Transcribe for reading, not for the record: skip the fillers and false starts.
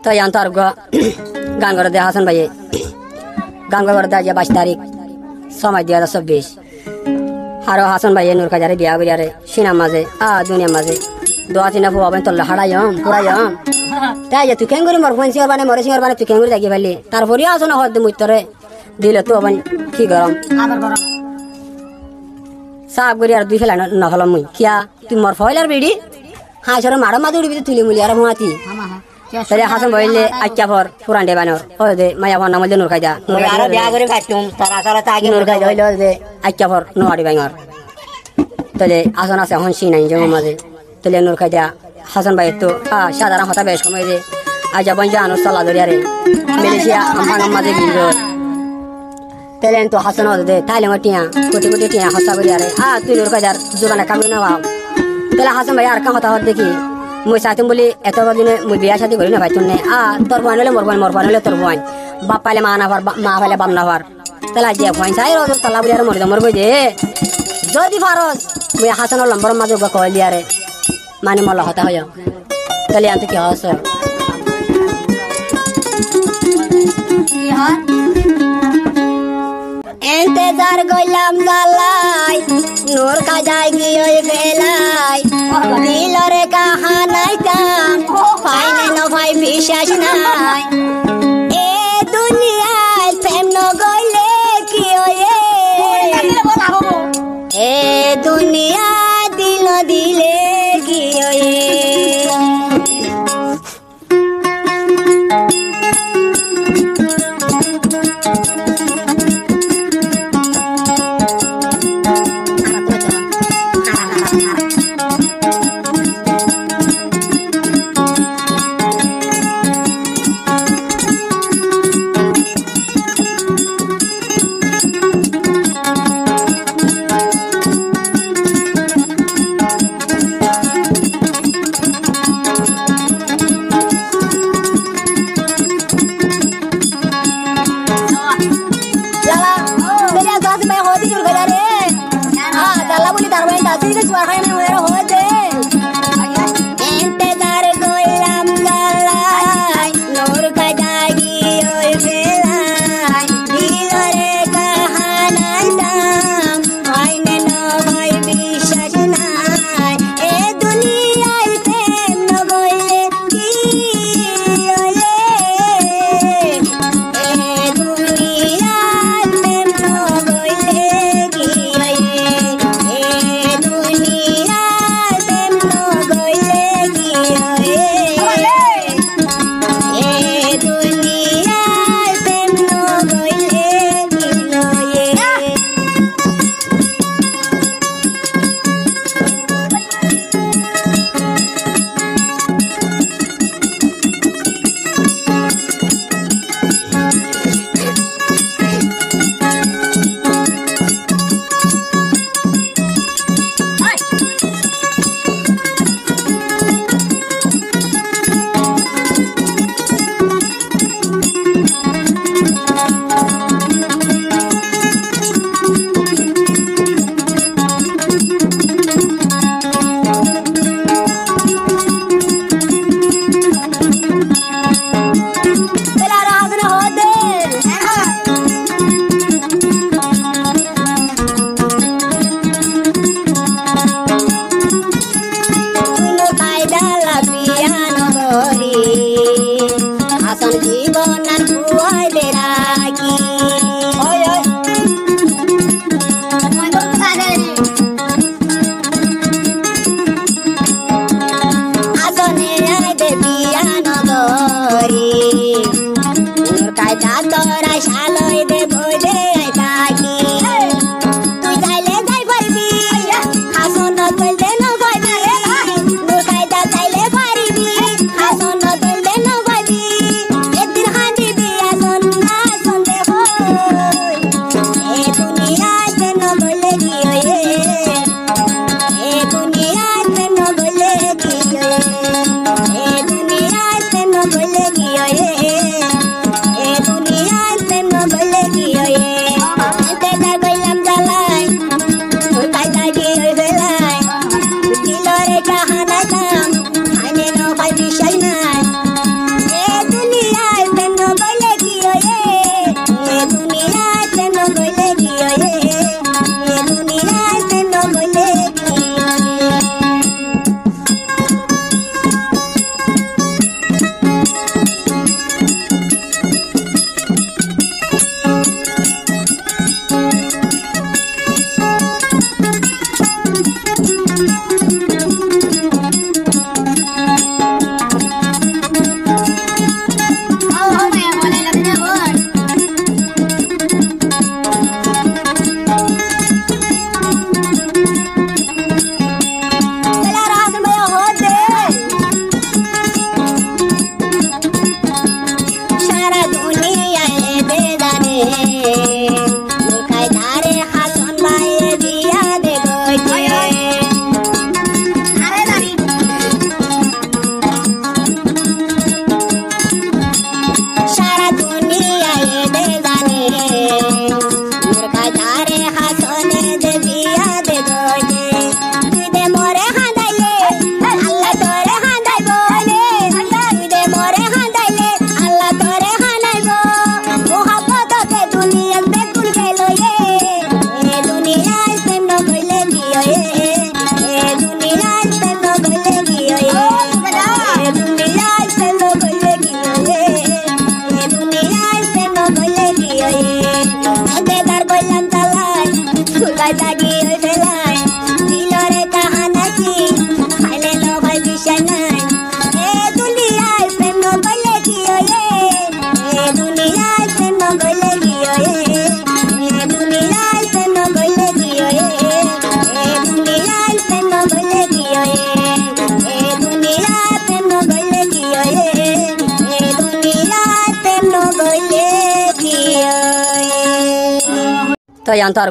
তো ইয়ান তো আর গান করে দেয় হাসান ভাই গান করে দেয় 22 তারিখ সময় 2024 আর হাসান ভাই নূর কাজারে বিয়া করিয়ারে সিনার মাঝে দুনিয়ার মাঝে দোয়া চিনা ফুয়াবেন তোর হারাইম পুরাইম তাই তুই কেন করি মর ফোন সিংহর বানে মরে সিংহর বানে তুই কেন করে জাগি ফেললি তারপরে আসো না হয়তো মুতরে দিলে তো আবার কি গরম সাপ করি আর 2 ফেলা না হলাম মুই কিয়া তুই মর ফয়লার বেড়ি হাঁসর মারো মাদুড়ি ভিতরে তুলি মুলি আর হুঁয়াতি তাহলে হাসান বইলে আচ্ছা ফর পুরান ডে বানর ওই দে মায়া ফর নামল নূর খাইদা আর বিয়া করে খাইতুম তার আসলে তাগি নূর খাইদা হইলো দে আচ্ছা ফর নোয়াড়ি বাঙর তাহলে আসন আছে হনসি নাই জমি মাঝে তাহলে নূর খাইদা হাসান ভাই তো সাধারণ হতা বেশ কমে দে আজ যাবন জানো সালা ধরিয়ারে মালয়েশিয়া আমফাং মাঝে গিলো তাহলে তো হাসান দে তাইলে টিয়া কোটি কোটি টিয়া হসা করিয়ারে তুই নূর খাইদার জোগানা কামি না ভাব তাহলে হাসান ভাই আর কাম হতা হত দেখি মুই চাইতুম বলি এত দিনে মুই বিয়া শাদি করি না ভাই তুই তোর বোন হলে মোর বোন হলে তোর বোন বাপ পাইলে মা না পার মা পাইলে বাপ না পার তাহলে যে ভয় চাই রোজ তালা বলি আর মরি বই দে যদি পারস মুই হাসানের লম্বর মাঝে কয় দিয়ারে মানে মলা হতা হয় তাহলে আনতে কি হস এন্তেজার গইলাম জালাই নূর কাজাই গিয়ে ফেলাই দিলরে কাহানাইতাম ফাইনে ন ভাই বিশ্বাস নাই এ দুনিয়ায় প্রেম ন গইলে কি হয়ে এ দুনিয়া দিল দিলে কি হয়ে दुनिया তো ইয়ান তো আর